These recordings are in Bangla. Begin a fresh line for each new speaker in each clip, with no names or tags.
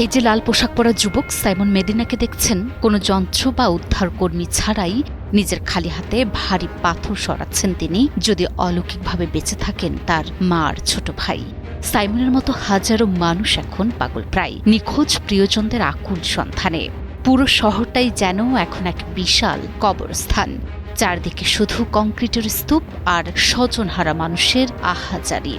এই যে লাল পোশাক পরা যুবক সাইমন মেদিনাকে দেখছেন, কোনো যন্ত্র বা উদ্ধারকর্মী ছাড়াই নিজের খালি হাতে ভারী পাথর সরাচ্ছেন তিনি, যদি অলৌকিকভাবে বেঁচে থাকেন তার মা আর ছোট ভাই। সাইমনের মতো হাজারো মানুষ এখন পাগলপ্রায়, নিখোঁজ প্রিয়জনদের আকুল সন্ধানে। পুরো শহরটাই যেন এখন এক বিশাল কবরস্থান, চারদিকে শুধু কংক্রিটের স্তূপ আর স্বজনহারা মানুষের আহাজারি।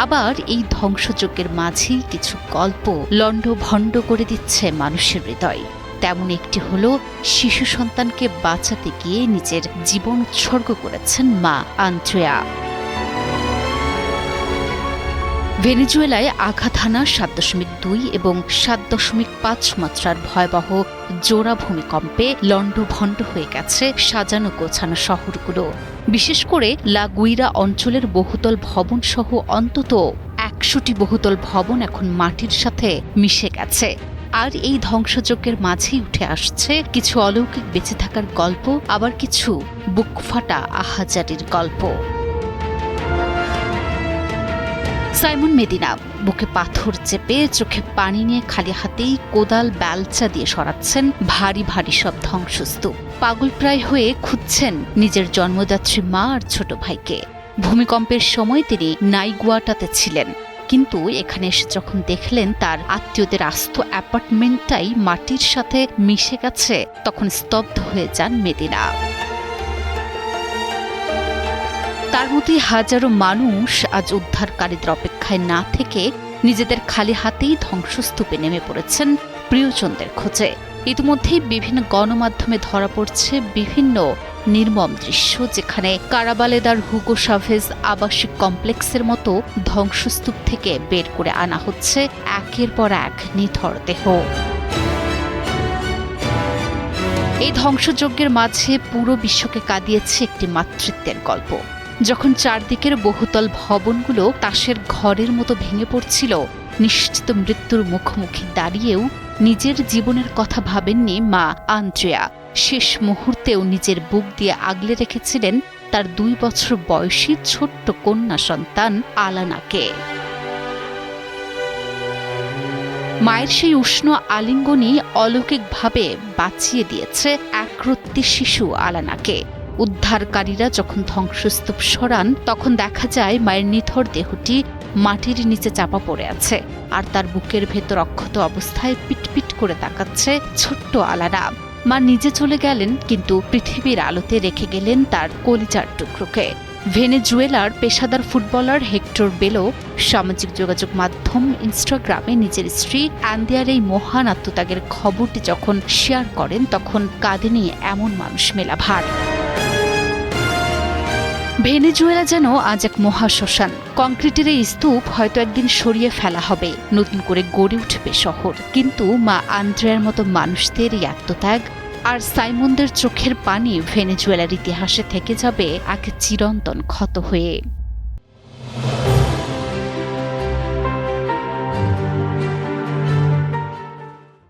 আবার এই ধ্বংসযজ্ঞের মাঝেই কিছু গল্প লণ্ডভণ্ড করে দিচ্ছে মানুষের হৃদয়। তেমন একটি হলো শিশু সন্তানকে বাঁচাতে গিয়ে নিজের জীবন উৎসর্গ করেছেন মা আন্দ্রেয়া। ভেনেজুয়েলায় আঘাত হানা ৭.২ এবং ৭.৫ মাত্রার ভয়াবহ জোড়া ভূমিকম্পে লণ্ডভণ্ড হয়ে গেছে সাজানো গোছানো শহরগুলো। বিশেষ করে লা গুইরা অঞ্চলের বহুতল ভবন সহ অন্তত ১০০টি বহুতল ভবন এখন মাটির সাথে মিশে গেছে। আর এই ধ্বংসযজ্ঞের মাঝেই উঠে আসছে কিছু অলৌকিক বেঁচে থাকার গল্প, আবার কিছু বুকফাটা আহাজারির গল্প। সাইমন মেদিনা বুকে পাথর চেপে চোখে পানি নিয়ে খালি হাতেই কোদাল বেলচা দিয়ে সরাচ্ছেন ভারী ভারী সব ধ্বংসস্তূপ। পাগলপ্রায় হয়ে খুঁজছেন নিজের জন্মদাত্রী মা আর ছোট ভাইকে। ভূমিকম্পের সময় তিনি নাইগুয়াটাতে ছিলেন, কিন্তু এখানে এসে যখন দেখলেন তার আত্মীয়দের আস্ত অ্যাপার্টমেন্টটাই মাটির সাথে মিশে গেছে, তখন স্তব্ধ হয়ে যান মেদিনা। তার মধ্যে হাজারো মানুষ আজ উদ্ধারকারীদের অপেক্ষায় না থেকে নিজেদের খালি হাতেই ধ্বংসস্তূপে নেমে পড়েছেন প্রিয়জনদের খোঁজে। ইতিমধ্যেই বিভিন্ন গণমাধ্যমে ধরা পড়ছে বিভিন্ন নির্মম দৃশ্য, যেখানে কারাবালেদার হুগো শাভেজ আবাসিক কমপ্লেক্সের মতো ধ্বংসস্তূপ থেকে বের করে আনা হচ্ছে একের পর এক নিথর দেহ। এই ধ্বংসযজ্ঞের মাঝে পুরো বিশ্বকে কাঁদিয়েছে একটি মাতৃত্বের গল্প। যখন চারদিকের বহুতল ভবনগুলো তাসের ঘরের মতো ভেঙে পড়ছিল, নিশ্চিত মৃত্যুর মুখোমুখি দাঁড়িয়েও নিজের জীবনের কথা ভাবেননি মা আন্দ্রেয়া। শেষ মুহূর্তেও নিজের বুক দিয়ে আগলে রেখেছিলেন তার ২ বছর বয়সী ছোট্ট কন্যা সন্তান আলানাকে। মায়ের সেই উষ্ণ আলিঙ্গনই অলৌকিকভাবে বাঁচিয়ে দিয়েছে একরত্তি শিশু আলানাকে। উদ্ধারকারীরা যখন ধ্বংসস্তূপ সরান, তখন দেখা যায় মায়ের নিথর দেহটি মাটির নিচে চাপা পড়ে আছে, আর তার বুকের ভেতর অক্ষত অবস্থায় পিটপিট করে তাকাচ্ছে ছোট্ট আলানা। মা নিজে চলে গেলেন, কিন্তু পৃথিবীর আলোতে রেখে গেলেন তার কলিজার টুকরোকে। ভেনেজুয়েলার পেশাদার ফুটবলার হেক্টর বেলো সামাজিক যোগাযোগ মাধ্যম ইনস্টাগ্রামে নিজের স্ত্রী আন্দ্রেয়ার এই মহান আত্মত্যাগের খবরটি যখন শেয়ার করেন, তখন কাঁদেনি এমন মানুষ মেলা ভার। ভেনেজুয়েলা যেন আজ এক মহাশ্মশান। কংক্রিটের এই স্তূপ হয়তো একদিন সরিয়ে ফেলা হবে, নতুন করে গড়ে উঠবে শহর, কিন্তু মা আন্দ্রেয়ার মতো মানুষদের এই আত্মত্যাগ আর সাইমনদের চোখের পানি ভেনেজুয়েলার ইতিহাসে থেকে যাবে এক চিরন্তন ক্ষত হয়ে।